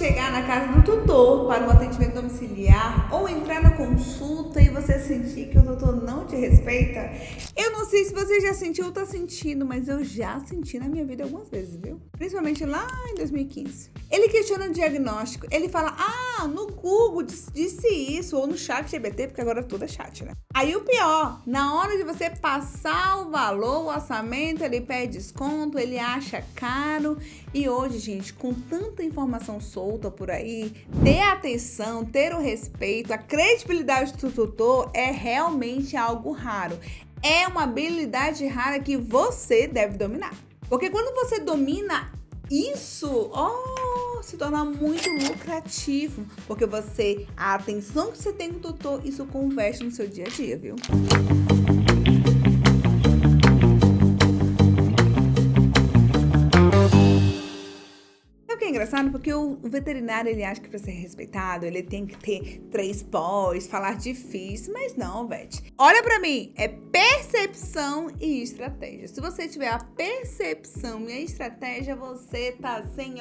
chegar na casa do tutor para um atendimento domiciliar ou entrar na consulta e você sentir que o tutor não te respeita? Eu não sei se você já sentiu ou tá sentindo, mas eu já senti na minha vida algumas vezes, viu? Principalmente lá em 2015. Ele questiona o diagnóstico, ele fala, no Google disse isso, ou no chat GPT, porque agora tudo é chat, né? Aí o pior, na hora de você passar o valor, o orçamento, ele pede desconto, ele acha caro. E hoje, gente, com tanta informação solta por aí, ter atenção, ter o respeito, a credibilidade do tutor é realmente algo raro. É uma habilidade rara que você deve dominar. Porque quando você domina isso, se torna muito lucrativo. Porque a atenção que você tem com o tutor, isso converte no seu dia a dia, viu? É engraçado porque o veterinário, ele acha que para ser respeitado, ele tem que ter 3 pós, falar difícil, mas não, Vete. Olha para mim, é percepção e estratégia. Se você tiver a percepção e a estratégia, você tá assim,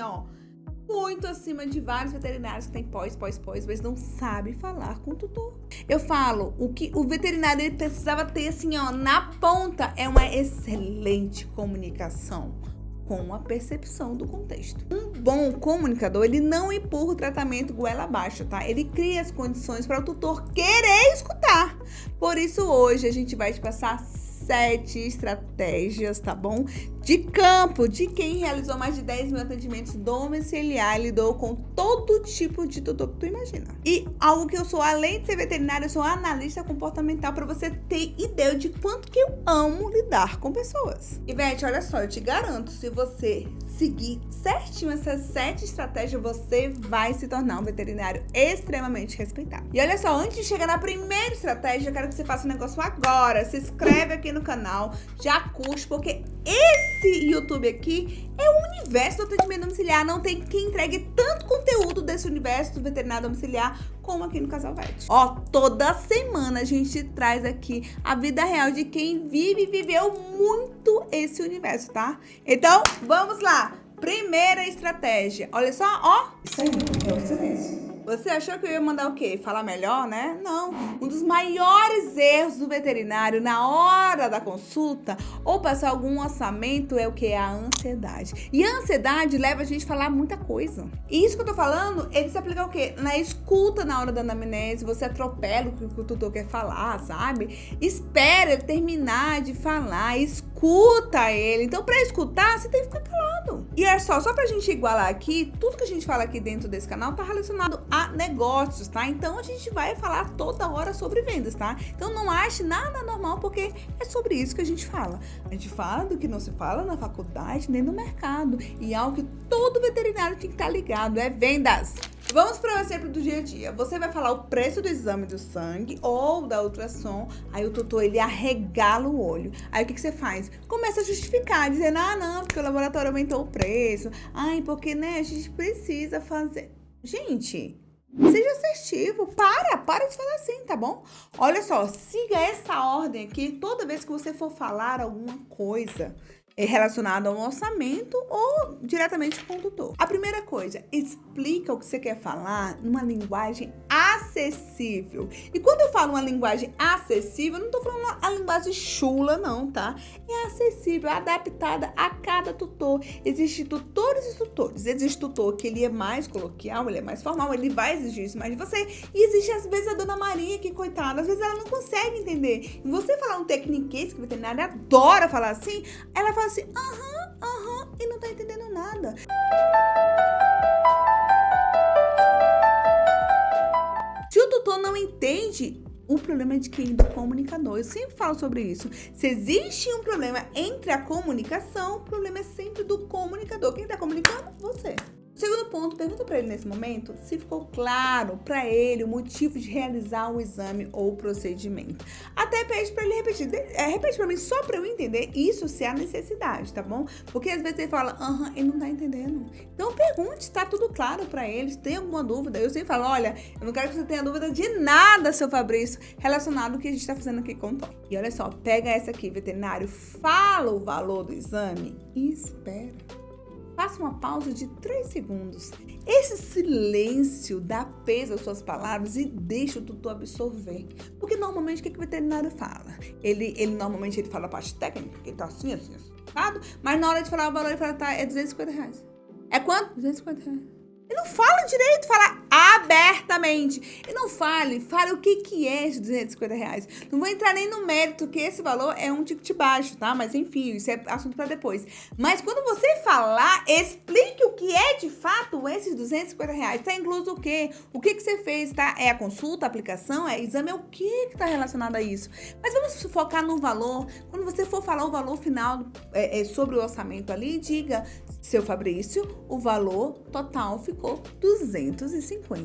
muito acima de vários veterinários que tem pós, mas não sabe falar com o tutor. Eu falo, o que o veterinário ele precisava ter assim, na ponta, é uma excelente comunicação com a percepção do contexto. Um bom comunicador, ele não empurra o tratamento goela abaixo, tá? Ele cria as condições para o tutor querer escutar. Por isso, hoje, a gente vai te passar 7 estratégias, tá bom? De campo, de quem realizou mais de 10 mil atendimentos domiciliar e lidou com todo tipo de tutor que tu imagina. E algo que eu sou, além de ser veterinária, eu sou analista comportamental, para você ter ideia de quanto que eu amo lidar com pessoas. E, Beth, olha só, eu te garanto, se você seguir certinho essas 7 estratégias, você vai se tornar um veterinário extremamente respeitado. E olha só, antes de chegar na primeira estratégia, eu quero que você faça um negócio agora. Se inscreve aqui no canal, já curte, porque esse YouTube aqui é o universo do atendimento domiciliar. Não tem quem entregue tanto conteúdo desse universo do veterinário domiciliar como aqui no Casal Vet. Toda semana a gente traz aqui a vida real de quem vive e viveu muito esse universo, tá? Então, vamos lá. Primeira estratégia. Olha só, Isso aí, é o silêncio. Você achou que eu ia mandar o quê? Falar melhor, né? Não. Um dos maiores erros do veterinário na hora da consulta ou passar algum orçamento é o quê? A ansiedade. E a ansiedade leva a gente a falar muita coisa. E isso que eu tô falando, ele se aplica o quê? Na escuta na hora da anamnese, você atropela o que o tutor quer falar, sabe? Espera ele terminar de falar, escuta ele. Então, pra escutar, você tem que ficar calado. E é só pra gente igualar aqui, tudo que a gente fala aqui dentro desse canal tá relacionado a negócios, tá? Então a gente vai falar toda hora sobre vendas, tá? Então não ache nada normal, porque é sobre isso que a gente fala. A gente fala do que não se fala na faculdade nem no mercado. E algo que todo veterinário tem que estar ligado, é vendas. Vamos para o exemplo do dia a dia. Você vai falar o preço do exame do sangue ou da ultrassom, aí o tutor, ele arregala o olho. Aí o que você faz? Começa a justificar, dizendo, não, porque o laboratório aumentou o preço. Porque, né, a gente precisa fazer. Gente, seja assertivo, para de falar assim, tá bom? Olha só, siga essa ordem aqui toda vez que você for falar alguma coisa relacionada a um orçamento ou diretamente com o tutor. A primeira coisa, explica o que você quer falar numa linguagem acessível. E quando eu falo uma linguagem acessível, eu não tô falando a linguagem chula, não, tá? É acessível, adaptada a cada tutor. Existem tutores e tutores. Existe tutor que ele é mais coloquial, ele é mais formal, ele vai exigir isso mais de você. E existe, às vezes, a dona Maria, que, coitada, às vezes ela não consegue entender. E você falar um tecniquez, que o veterinário adora falar assim, ela fala assim, e não tá entendendo nada. Se o tutor não entende, o problema é de quem? Do comunicador. Eu sempre falo sobre isso. Se existe um problema entre a comunicação, o problema é sempre do comunicador. Quem tá comunicando? Você. Segundo ponto, pergunta para ele nesse momento se ficou claro para ele o motivo de realizar o exame ou o procedimento. Até pede para ele repetir. Repete para mim só para eu entender isso, se há necessidade, tá bom? Porque às vezes ele fala, ele não tá entendendo. Então pergunte se tá tudo claro para ele, se tem alguma dúvida. Eu sempre falo, olha, eu não quero que você tenha dúvida de nada, seu Fabrício, relacionado ao que a gente tá fazendo aqui com o Tom. E olha só, pega essa aqui, veterinário, fala o valor do exame e espera. Faça uma pausa de 3 segundos. Esse silêncio dá peso às suas palavras e deixa o tutor absorver. Porque normalmente o que o veterinário fala? Ele normalmente fala a parte técnica, que ele tá assim, assado, mas na hora de falar o valor ele fala, tá, é R$250. É quanto? R$250. E não fala direito, fala abertamente. E não fale o que é esses R$250. Não vou entrar nem no mérito, que esse valor é um ticket baixo, tá? Mas enfim, isso é assunto para depois. Mas quando você falar, explique o que é de fato esses R$250. Tá incluso o quê? O que você fez, tá? É a consulta, a aplicação, é exame, é o que tá relacionado a isso. Mas vamos focar no valor. Quando você for falar o valor final sobre o orçamento ali, diga, seu Fabrício, o valor total ficou R$250.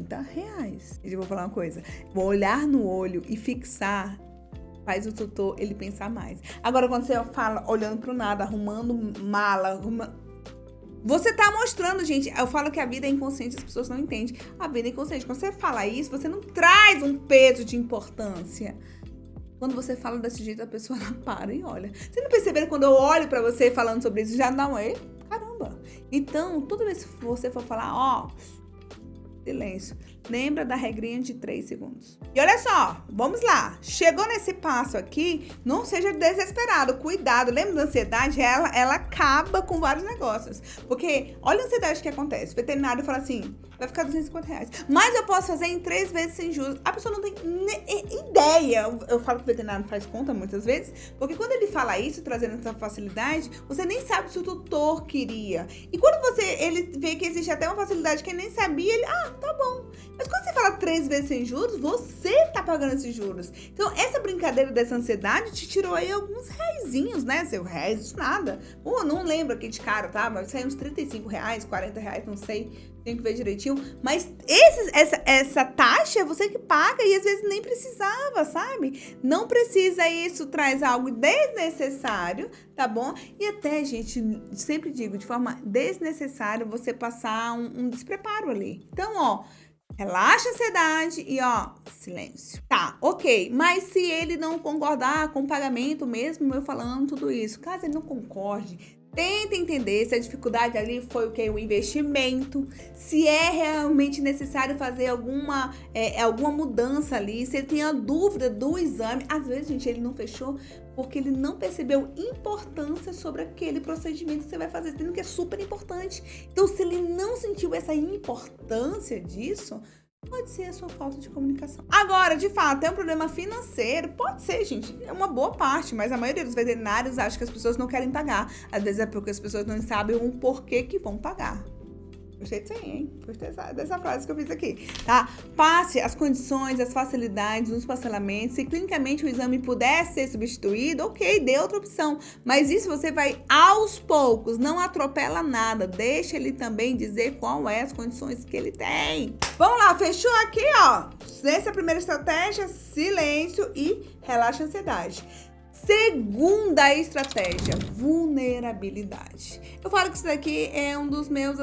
E eu vou falar uma coisa, vou olhar no olho e fixar, faz o tutor ele pensar mais. Agora, quando você fala olhando pro nada, arrumando mala, você tá mostrando, gente, eu falo que a vida é inconsciente, as pessoas não entendem. A vida é inconsciente. Quando você fala isso, você não traz um peso de importância. Quando você fala desse jeito, a pessoa não para e olha. Vocês não perceberam quando eu olho pra você falando sobre isso, já dá um caramba. Então, toda vez que você for falar, silêncio. Lembra da regrinha de 3 segundos. E olha só, vamos lá. Chegou nesse passo aqui, não seja desesperado. Cuidado. Lembra da ansiedade? Ela acaba com vários negócios. Porque olha a ansiedade que acontece. O veterinário fala assim, vai ficar R$250. Mas eu posso fazer em 3 vezes sem juros. A pessoa não tem ideia. Eu falo que o veterinário faz conta muitas vezes. Porque quando ele fala isso, trazendo essa facilidade, você nem sabe se o tutor queria. E quando ele vê que existe até uma facilidade que ele nem sabia, ele, tá bom. Mas quando você fala 3 vezes sem juros, você tá pagando esses juros. Então, essa brincadeira dessa ansiedade te tirou aí alguns reaisinhos, né? Seu reais, isso nada. Não lembro aqui de cara, tá? Mas sai uns R$35, R$40, não sei. Tenho que ver direitinho. Mas essa taxa é você que paga e às vezes nem precisava, sabe? Não precisa, isso traz algo desnecessário, tá bom? E até, gente, sempre digo, de forma desnecessária, você passar um despreparo ali. Então, relaxa a ansiedade e, silêncio. Tá, ok. Mas se ele não concordar com o pagamento mesmo, eu falando tudo isso, caso ele não concorde, tenta entender se a dificuldade ali foi o quê? O investimento, se é realmente necessário fazer alguma mudança ali, se ele tem a dúvida do exame. Às vezes, gente, ele não fechou porque ele não percebeu importância sobre aquele procedimento que você vai fazer, sendo que é super importante. Então, se ele não sentiu essa importância disso, pode ser a sua falta de comunicação. Agora, de fato, é um problema financeiro? Pode ser, gente. É uma boa parte, mas a maioria dos veterinários acha que as pessoas não querem pagar. Às vezes é porque as pessoas não sabem o porquê que vão pagar. Gostei disso aí, hein? Gostei dessa frase que eu fiz aqui, tá? Passe as condições, as facilidades, os parcelamentos. Se clinicamente o exame puder ser substituído, ok, dê outra opção. Mas isso você vai aos poucos, não atropela nada. Deixa ele também dizer qual é as condições que ele tem. Vamos lá, fechou aqui, Essa é a primeira estratégia, silêncio e relaxa a ansiedade. Segunda estratégia, vulnerabilidade. Eu falo que isso daqui é um dos meus,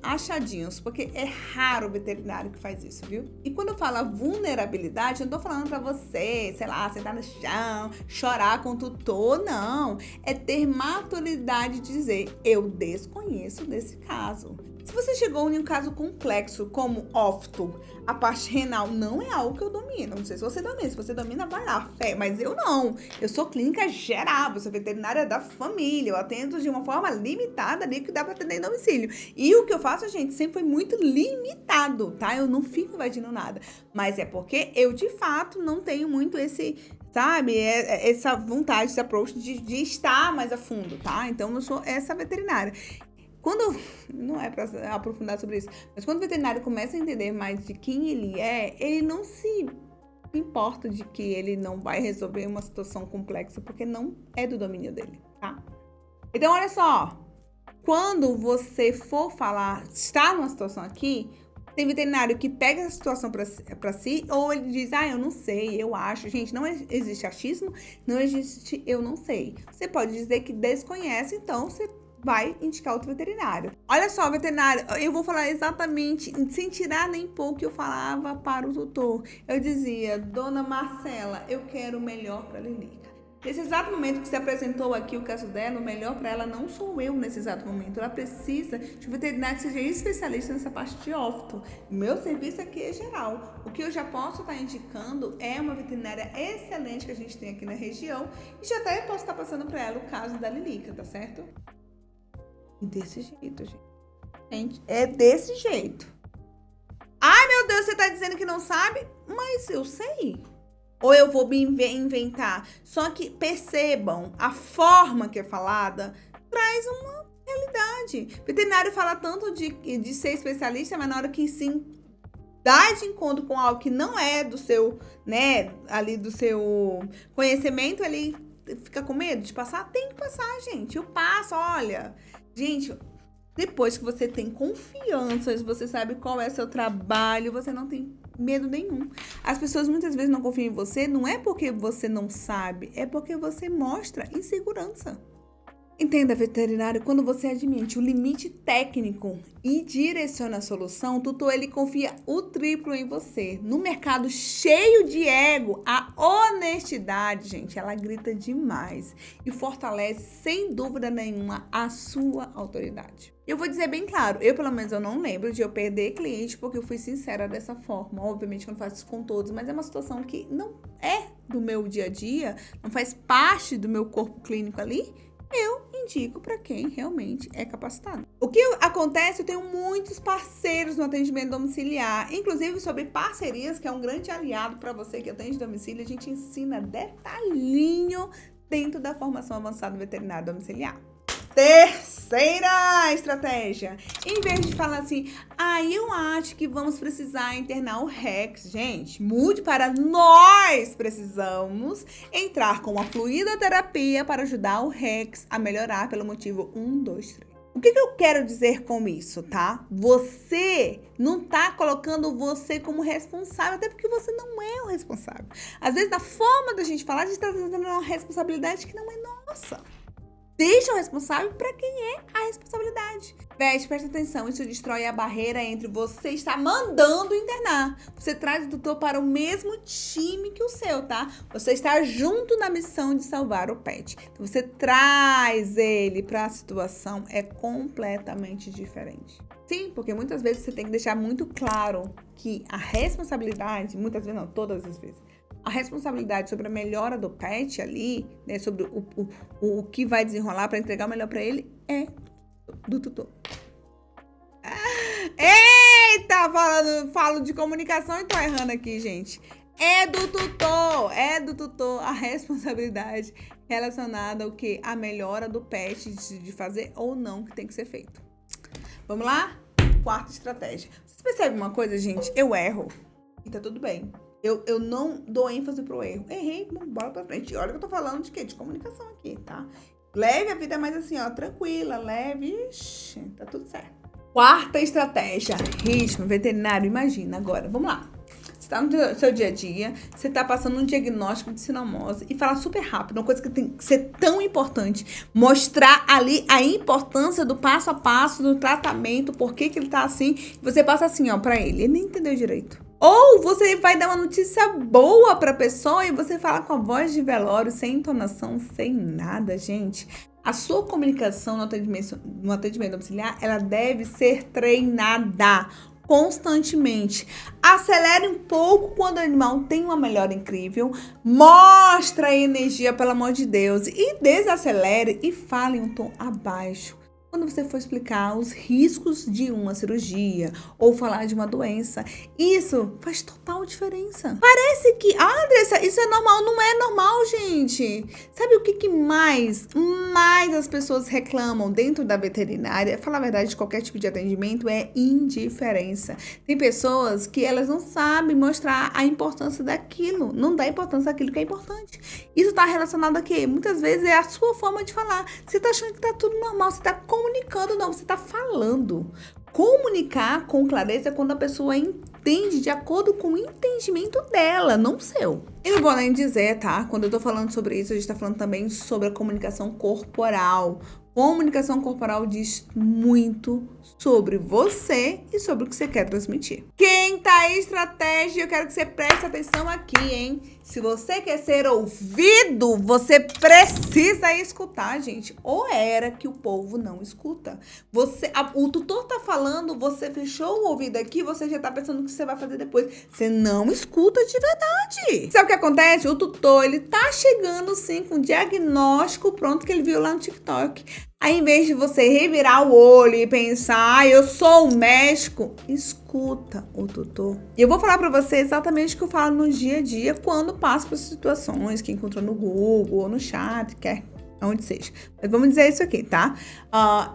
achadinhos, porque é raro o veterinário que faz isso, viu? E quando eu falo vulnerabilidade, eu não tô falando pra você, sentar no chão, chorar com o tutor, não. É ter maturidade de dizer, eu desconheço desse caso. Se você chegou em um caso complexo, como ófito, a parte renal não é algo que eu domino. Não sei se você domina. Se você domina, vai lá, fé. Mas eu não. Eu sou clínica geral, eu sou veterinária da família. Eu atendo de uma forma limitada ali que dá para atender em domicílio. E o que eu faço, gente, sempre foi muito limitado, tá? Eu não fico invadindo nada. Mas é porque eu, de fato, não tenho muito essa vontade, esse approach de estar mais a fundo, tá? Então, eu sou essa veterinária. Não é para aprofundar sobre isso, mas quando o veterinário começa a entender mais de quem ele é, ele não se importa de que ele não vai resolver uma situação complexa, porque não é do domínio dele, tá? Então, olha só, quando você for está numa situação aqui, tem veterinário que pega a situação para si, ou ele diz, eu não sei, eu acho. Gente, não existe achismo, não existe eu não sei. Você pode dizer que desconhece, então você vai indicar outro veterinário. Olha só, veterinário, eu vou falar exatamente, sem tirar nem pouco que eu falava para o tutor. Eu dizia, dona Marcela, eu quero o melhor para a Lilica. Nesse exato momento que se apresentou aqui o caso dela, o melhor para ela não sou eu nesse exato momento. Ela precisa de um veterinário que seja especialista nessa parte de ófito. Meu serviço aqui é geral. O que eu já posso estar indicando é uma veterinária excelente que a gente tem aqui na região e já até posso estar passando para ela o caso da Lilica, tá certo? E desse jeito, gente. É desse jeito. Ai, meu Deus, você tá dizendo que não sabe? Mas eu sei. Ou eu vou me inventar. Só que percebam, a forma que é falada traz uma realidade. O veterinário fala tanto de ser especialista, mas na hora que sim dá de encontro com algo que não é do seu, né, ali do seu conhecimento, ele fica com medo de passar. Tem que passar, gente. Eu passo, olha. Gente, depois que você tem confiança, você sabe qual é o seu trabalho, você não tem medo nenhum. As pessoas muitas vezes não confiam em você, não é porque você não sabe, é porque você mostra insegurança. Entenda, veterinário, quando você admite o limite técnico e direciona a solução, o tutor ele confia o triplo em você. No mercado cheio de ego, a honestidade, gente, ela grita demais e fortalece, sem dúvida nenhuma, a sua autoridade. Eu vou dizer bem claro, eu pelo menos eu não lembro de eu perder cliente porque eu fui sincera dessa forma. Obviamente que eu não faço isso com todos, mas é uma situação que não é do meu dia a dia, não faz parte do meu corpo clínico ali. Eu indico para quem realmente é capacitado. O que acontece, eu tenho muitos parceiros no atendimento domiciliar, inclusive sobre parcerias, que é um grande aliado para você que atende domicílio. A gente ensina detalhinho dentro da formação avançada veterinária domiciliar. Terceira estratégia. Em vez de falar assim, eu acho que vamos precisar internar o Rex. Gente, mude para nós precisamos entrar com a fluidoterapia para ajudar o Rex a melhorar pelo motivo 1, 2, 3. O que eu quero dizer com isso, tá? Você não tá colocando você como responsável, até porque você não é o responsável. Às vezes, na forma da gente falar, a gente tá trazendo uma responsabilidade que não é nossa. Deixa o responsável para quem é a responsabilidade. Veste, presta atenção, isso destrói a barreira entre você estar mandando internar. Você traz o tutor para o mesmo time que o seu, tá? Você está junto na missão de salvar o pet. Então, você traz ele para a situação, é completamente diferente. Sim, porque muitas vezes você tem que deixar muito claro que a responsabilidade, muitas vezes não, todas as vezes, a responsabilidade sobre a melhora do pet ali, né, sobre o que vai desenrolar para entregar o melhor para ele, é do tutor. Eita, falo de comunicação e tô errando aqui, gente. É do tutor a responsabilidade relacionada ao que? A melhora do pet, de fazer ou não que tem que ser feito. Vamos lá? Quarta estratégia. Vocês percebem uma coisa, gente? Eu erro e tá tudo bem. Eu não dou ênfase pro erro. Errei, bora pra frente. Olha que eu tô falando de quê? De comunicação aqui, tá? Leve a vida mais assim, ó, tranquila, leve. Ixi, tá tudo certo. Quarta estratégia, ritmo, veterinário, imagina agora. Vamos lá. Você tá no seu dia a dia, você tá passando um diagnóstico de sinomose e falar super rápido, uma coisa que tem que ser tão importante. Mostrar ali a importância do passo a passo do tratamento, por que ele tá assim. Você passa assim, ó, pra ele. Ele nem entendeu direito. Ou você vai dar uma notícia boa pra pessoa e você fala com a voz de velório, sem entonação, sem nada, gente. A sua comunicação no atendimento domiciliar, ela deve ser treinada constantemente. Acelere um pouco quando o animal tem uma melhora incrível. Mostra a energia, pelo amor de Deus. E desacelere e fale em um tom abaixo. Quando você for explicar os riscos de uma cirurgia ou falar de uma doença, isso faz total diferença. Parece que, Andressa, isso é normal. Não é normal, gente. Sabe o que mais as pessoas reclamam dentro da veterinária? Falar a verdade, de qualquer tipo de atendimento é indiferença. Tem pessoas que elas não sabem mostrar a importância daquilo. Não dá importância daquilo que é importante. Isso está relacionado a quê? Muitas vezes é a sua forma de falar. Você está achando que está tudo normal, você está comunicando, não, você está falando. Comunicar com clareza é quando a pessoa entende de acordo com o entendimento dela, não o seu. Eu não vou nem dizer, tá? Quando eu tô falando sobre isso, a gente tá falando também sobre a comunicação corporal. Comunicação corporal diz muito sobre você e sobre o que você quer transmitir. Quem tá a estratégia, eu quero que você preste atenção aqui, hein? Se você quer ser ouvido, você precisa escutar, gente. Ou era que o povo não escuta. O tutor tá falando, você fechou o ouvido aqui, você já tá pensando o que você vai fazer depois. Você não escuta de verdade. Sabe o que acontece? O tutor, ele tá chegando sim com um diagnóstico pronto que ele viu lá no TikTok. Aí, em vez de você revirar o olho e pensar, eu sou o médico, escuta o tutor. E eu vou falar pra você exatamente o que eu falo no dia a dia quando passo por situações que encontro no Google ou no chat, quer onde seja. Mas vamos dizer isso aqui, tá?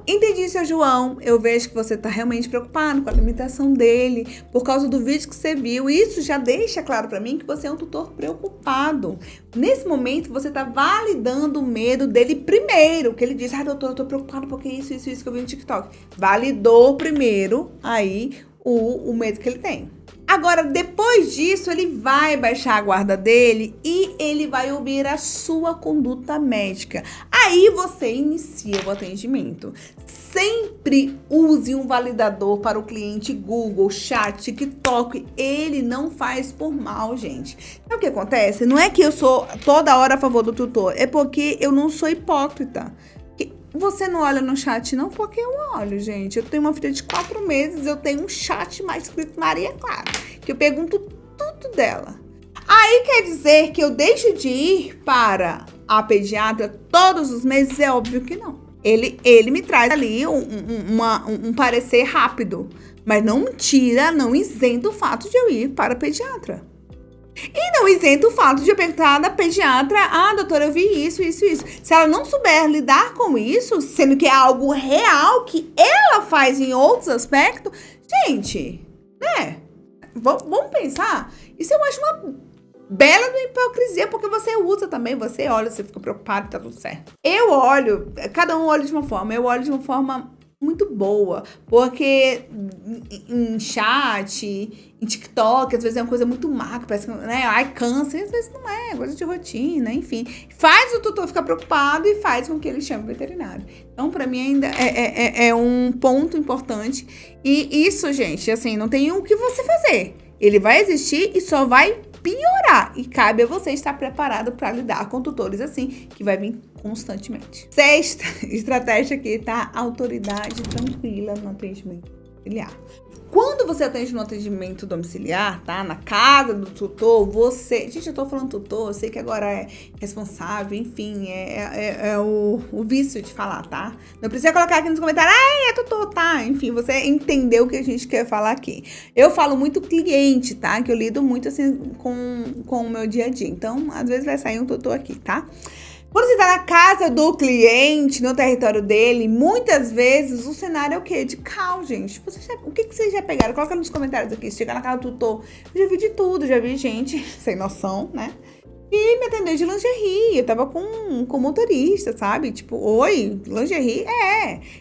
Entendi, seu João. Eu vejo que você tá realmente preocupado com a alimentação dele por causa do vídeo que você viu. Isso já deixa claro pra mim que você é um tutor preocupado. Nesse momento, você tá validando o medo dele primeiro. Que ele diz, doutor, eu tô preocupado porque isso que eu vi no TikTok. Validou primeiro aí o medo que ele tem. Agora, depois disso, ele vai baixar a guarda dele e ele vai ouvir a sua conduta médica. Aí você inicia o atendimento. Sempre use um validador para o cliente Google, chat, TikTok. Ele não faz por mal, gente. Sabe o que acontece? Não é que eu sou toda hora a favor do tutor, é porque eu não sou hipócrita. Você não olha no chat, não? Porque eu olho, gente. Eu tenho uma filha de 4 meses, eu tenho um chat mais escrito Maria Clara, que eu pergunto tudo dela. Aí quer dizer que eu deixo de ir para a pediatra todos os meses? É óbvio que não. Ele me traz ali um parecer rápido, mas não tira, não isenta o fato de eu ir para a pediatra. E não isenta o fato de eu perguntar da pediatra, doutora, eu vi isso. Se ela não souber lidar com isso, sendo que é algo real que ela faz em outros aspectos, gente, né? Vamos pensar. Isso eu acho uma bela hipocrisia, porque você usa também, você olha, você fica preocupado e tá tudo certo. Eu olho, cada um olha de uma forma, eu olho de uma forma muito boa, porque em chat, em TikTok, às vezes é uma coisa muito macra, parece que, né, cansa, e às vezes não é coisa de rotina, enfim. Faz o tutor ficar preocupado e faz com que ele chame o veterinário. Então, pra mim, ainda é um ponto importante. E isso, gente, assim, não tem o que você fazer. Ele vai existir e só vai piorar. E cabe a você estar preparado para lidar com tutores assim, que vai vir constantemente. Sexta estratégia aqui, tá? Autoridade tranquila no atendimento domiciliar. Quando você atende no atendimento domiciliar, tá? Na casa do tutor, você... Gente, eu tô falando tutor, eu sei que agora é responsável, enfim, é o vício de falar, tá? Não precisa colocar aqui nos comentários, é tutor, tá? Enfim, você entendeu o que a gente quer falar aqui. Eu falo muito cliente, tá? Que eu lido muito, assim, com o meu dia a dia. Então, às vezes vai sair um tutor aqui, tá? Quando você tá na casa do cliente, no território dele, muitas vezes o cenário é o quê? De caos, gente. O que vocês já pegaram? Coloca nos comentários aqui. Se chegar na casa do tutor, eu já vi de tudo. Já vi gente sem noção, né? E me atendeu de lingerie. Eu tava com motorista, sabe? Tipo, oi, lingerie?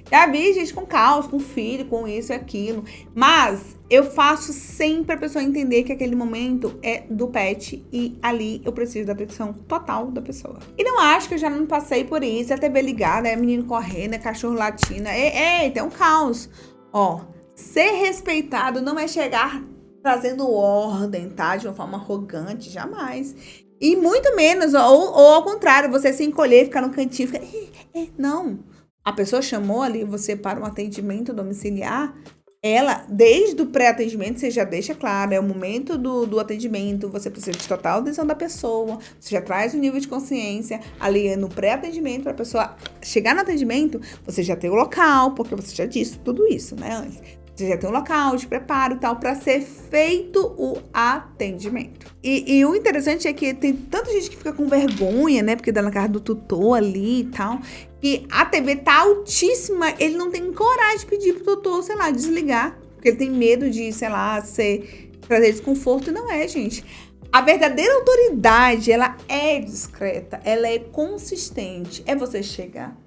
Já vi gente com caos, com filho, com isso e aquilo. Mas eu faço sempre a pessoa entender que aquele momento é do pet e ali eu preciso da atenção total da pessoa. E não acho que eu já não passei por isso. É a TV ligada, é menino correndo, é cachorro latindo. Tem um caos. Ó, ser respeitado não é chegar trazendo ordem, tá? De uma forma arrogante, jamais. E muito menos, ou ao contrário, você se encolher, ficar no cantinho, ficar... Não. A pessoa chamou ali você para um atendimento domiciliar, ela, desde o pré-atendimento, você já deixa claro, é o momento do atendimento, você precisa de total atenção da pessoa, você já traz o nível de consciência ali no pré-atendimento, para a pessoa chegar no atendimento, você já tem o local, porque você já disse tudo isso, né, antes. Você já tem um local de preparo e tal para ser feito o atendimento. E o interessante é que tem tanta gente que fica com vergonha, né? Porque dá na casa do tutor ali e tal. Que a TV tá altíssima, ele não tem coragem de pedir pro tutor, sei lá, desligar. Porque ele tem medo de, sei lá, trazer desconforto. E não é, gente. A verdadeira autoridade, ela é discreta, ela é consistente. É você chegar,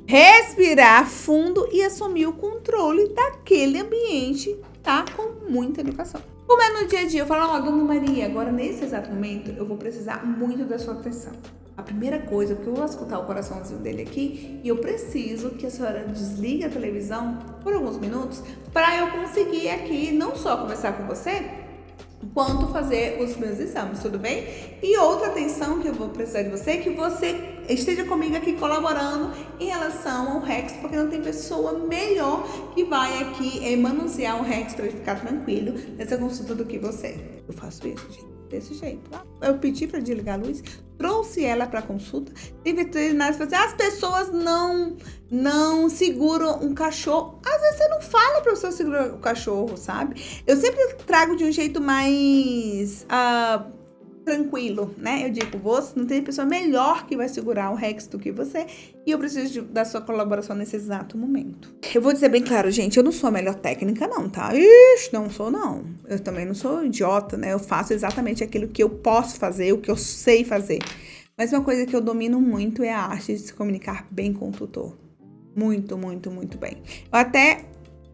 respirar fundo e assumir o controle daquele ambiente, tá? Com muita educação. Como é no dia a dia, eu falo, dona Maria, agora nesse exato momento eu vou precisar muito da sua atenção. A primeira coisa, porque eu vou escutar o coraçãozinho dele aqui e eu preciso que a senhora desligue a televisão por alguns minutos para eu conseguir aqui não só conversar com você, quanto fazer os meus exames, tudo bem? E outra atenção que eu vou precisar de você é que você esteja comigo aqui colaborando em relação ao REX, porque não tem pessoa melhor que vai aqui manusear o REX para ele ficar tranquilo nessa consulta do que você. Eu faço isso, gente, desse jeito. Eu pedi para desligar a luz, trouxe ela para consulta. Tem veterinários que falam assim, as pessoas não seguram um cachorro. Às vezes você não fala para você segurar o cachorro, sabe? Eu sempre trago de um jeito mais tranquilo, né? Eu digo, você não tem pessoa melhor que vai segurar o REX do que você e eu preciso da sua colaboração nesse exato momento. Eu vou dizer bem claro, gente, eu não sou a melhor técnica não, tá? Ixi, não sou não. Eu também não sou idiota, né? Eu faço exatamente aquilo que eu posso fazer, o que eu sei fazer. Mas uma coisa que eu domino muito é a arte de se comunicar bem com o tutor. Muito, muito, muito bem. Eu até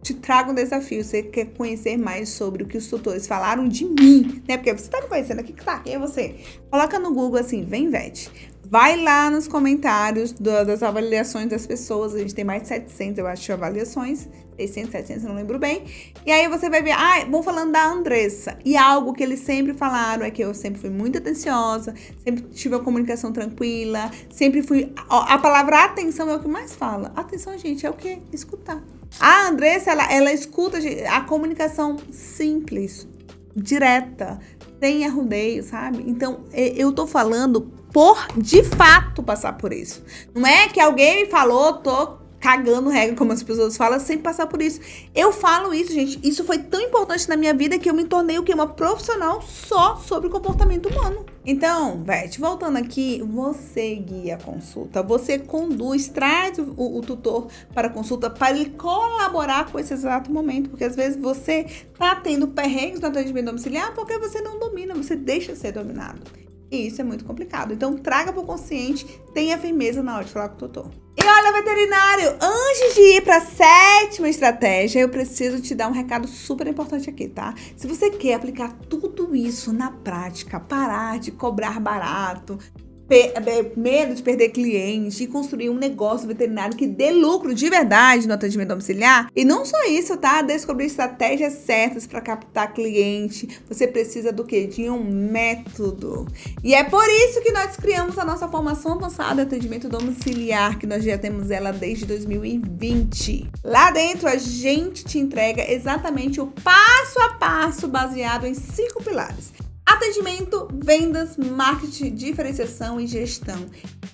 te trago um desafio. Você quer conhecer mais sobre o que os tutores falaram de mim, né? Porque você tá me conhecendo aqui, quem é você? Coloca no Google assim, vem Vete. Vai lá nos comentários das avaliações das pessoas. A gente tem mais de 700, eu acho, avaliações. 600, 700, eu não lembro bem. E aí você vai ver, vão falando da Andressa. E algo que eles sempre falaram é que eu sempre fui muito atenciosa, sempre tive a comunicação tranquila, sempre fui... A palavra atenção é o que mais fala. Atenção, gente, é o quê? Escutar. A Andressa, ela escuta a comunicação simples, direta, sem arrudeio, sabe? Então, eu tô falando por, de fato, passar por isso. Não é que alguém me falou, tô cagando regra, como as pessoas falam, sem passar por isso. Eu falo isso, gente. Isso foi tão importante na minha vida que eu me tornei o quê? Uma profissional só sobre comportamento humano. Então, Vete, voltando aqui, você guia a consulta, você conduz, traz o tutor para a consulta para ele colaborar com esse exato momento, porque às vezes você tá tendo perrengues no atendimento domiciliar porque você não domina, você deixa ser dominado. E isso é muito complicado. Então, traga para o consciente, tenha firmeza na hora de falar com o tutor. E olha, veterinário, antes de ir para a 7ª estratégia, eu preciso te dar um recado super importante aqui, tá? Se você quer aplicar tudo isso na prática, parar de cobrar barato, medo de perder cliente e construir um negócio veterinário que dê lucro de verdade no atendimento domiciliar. E não só isso, tá? Descobrir estratégias certas para captar cliente. Você precisa do quê? De um método. E é por isso que nós criamos a nossa formação avançada de atendimento domiciliar, que nós já temos ela desde 2020. Lá dentro a gente te entrega exatamente o passo a passo baseado em 5 pilares. Atendimento, vendas, marketing, diferenciação e gestão.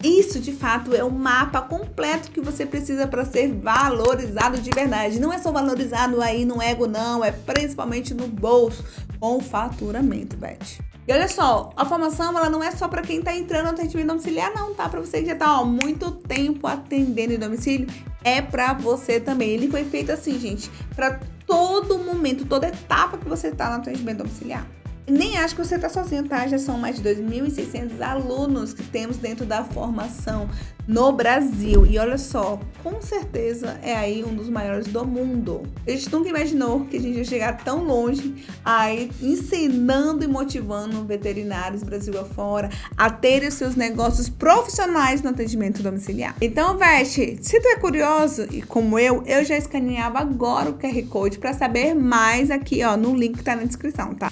Isso, de fato, é o mapa completo que você precisa para ser valorizado de verdade. Não é só valorizado aí no ego, não. É principalmente no bolso, com o faturamento, Beth. E olha só, a formação ela não é só para quem está entrando no atendimento domiciliar, não, tá? Para você que já está muito tempo atendendo em domicílio, é para você também. Ele foi feito assim, gente, para todo momento, toda etapa que você está no atendimento domiciliar. Nem acho que você está sozinho, tá? Já são mais de 2.600 alunos que temos dentro da formação no Brasil. E olha só, com certeza é aí um dos maiores do mundo. A gente nunca imaginou que a gente ia chegar tão longe aí ensinando e motivando veterinários Brasil afora a terem os seus negócios profissionais no atendimento domiciliar. Então, Vete, se tu é curioso e como eu já escaneava agora o QR Code para saber mais aqui, ó, no link que tá na descrição, tá?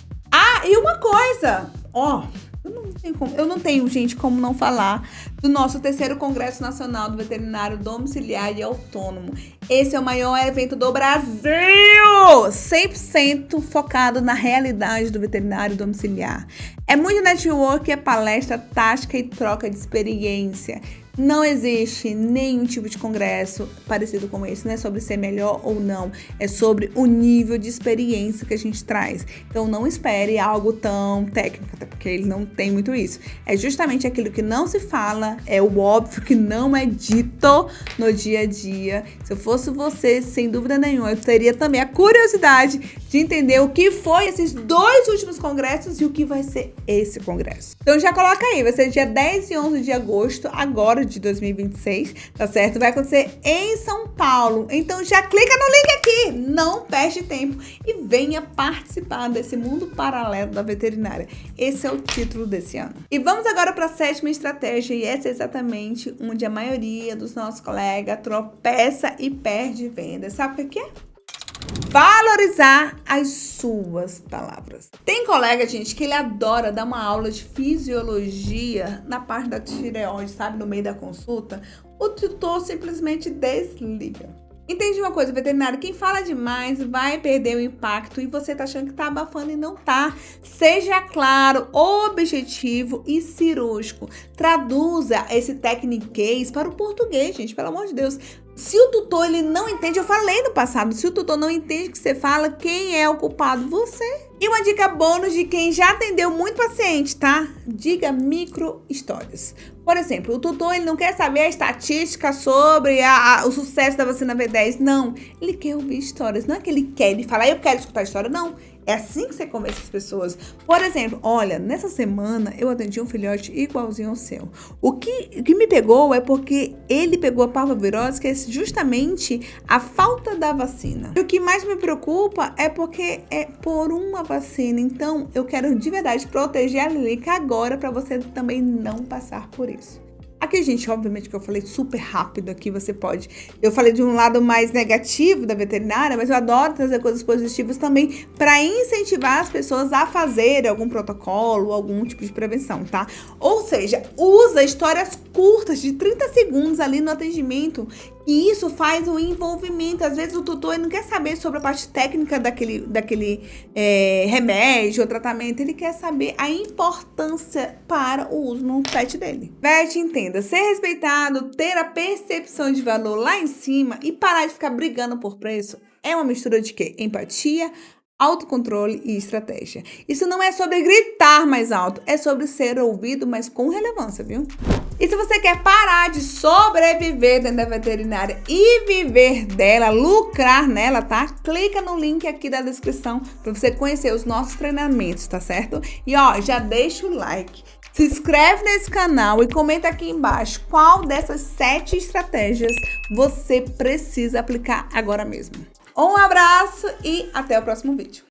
E uma coisa, eu não tenho, gente, como não falar do nosso 3º Congresso Nacional do Veterinário Domiciliar e Autônomo. Esse é o maior evento do Brasil, 100% focado na realidade do veterinário domiciliar. É muito network, é palestra, tática e troca de experiência. Não existe nenhum tipo de congresso parecido com esse. Não é sobre ser melhor ou não. É sobre o nível de experiência que a gente traz. Então, não espere algo tão técnico, até porque ele não tem muito isso. É justamente aquilo que não se fala, é o óbvio que não é dito no dia a dia. Se eu fosse você, sem dúvida nenhuma, eu teria também a curiosidade de entender o que foi esses 2 últimos congressos e o que vai ser esse congresso. Então, já coloca aí. Vai ser dia 10 e 11 de agosto, agora de 2026, tá certo? Vai acontecer em São Paulo. Então já clica no link aqui, não perde tempo e venha participar desse mundo paralelo da veterinária. Esse é o título desse ano. E vamos agora para a 7ª estratégia, e essa é exatamente onde a maioria dos nossos colegas tropeça e perde vendas. Sabe o que é? Valorizar as suas palavras. Tem colega, gente, que ele adora dar uma aula de fisiologia na parte da tireoide, sabe? No meio da consulta. O tutor simplesmente desliga. Entende uma coisa, veterinário? Quem fala demais vai perder o impacto e você tá achando que tá abafando e não tá. Seja claro, objetivo e cirúrgico. Traduza esse techniquez para o português, gente, pelo amor de Deus. Se o tutor ele não entende, eu falei no passado, se o tutor não entende o que você fala, quem é o culpado? Você. E uma dica bônus de quem já atendeu muito paciente, tá? Diga micro histórias. Por exemplo, o tutor ele não quer saber a estatística sobre o sucesso da vacina V10. Não, ele quer ouvir histórias. Não é que ele quer ele falar, eu quero escutar a história. Não, é assim que você convence as pessoas. Por exemplo, olha, nessa semana eu atendi um filhote igualzinho ao seu. O que me pegou é porque ele pegou a parvovirose, que é justamente a falta da vacina. E o que mais me preocupa é porque é por uma vacina. Então, eu quero de verdade proteger a Lilica agora para você também não passar por isso. Aqui, gente, obviamente que eu falei super rápido aqui, você pode... Eu falei de um lado mais negativo da veterinária, mas eu adoro trazer coisas positivas também para incentivar as pessoas a fazerem algum protocolo, algum tipo de prevenção, tá? Ou seja, usa histórias curtas de 30 segundos ali no atendimento e isso faz o envolvimento. Às vezes o tutor ele não quer saber sobre a parte técnica daquele remédio ou tratamento, ele quer saber a importância para o uso no pet dele. Vet, entenda, ser respeitado, ter a percepção de valor lá em cima e parar de ficar brigando por preço é uma mistura de quê? Empatia, autocontrole e estratégia. Isso não é sobre gritar mais alto, é sobre ser ouvido, mas com relevância, viu? E se você quer parar de sobreviver dentro da veterinária e viver dela, lucrar nela, tá? Clica no link aqui da descrição para você conhecer os nossos treinamentos, tá certo? E ó, já deixa o like, se inscreve nesse canal e comenta aqui embaixo qual dessas 7 estratégias você precisa aplicar agora mesmo. Um abraço e até o próximo vídeo.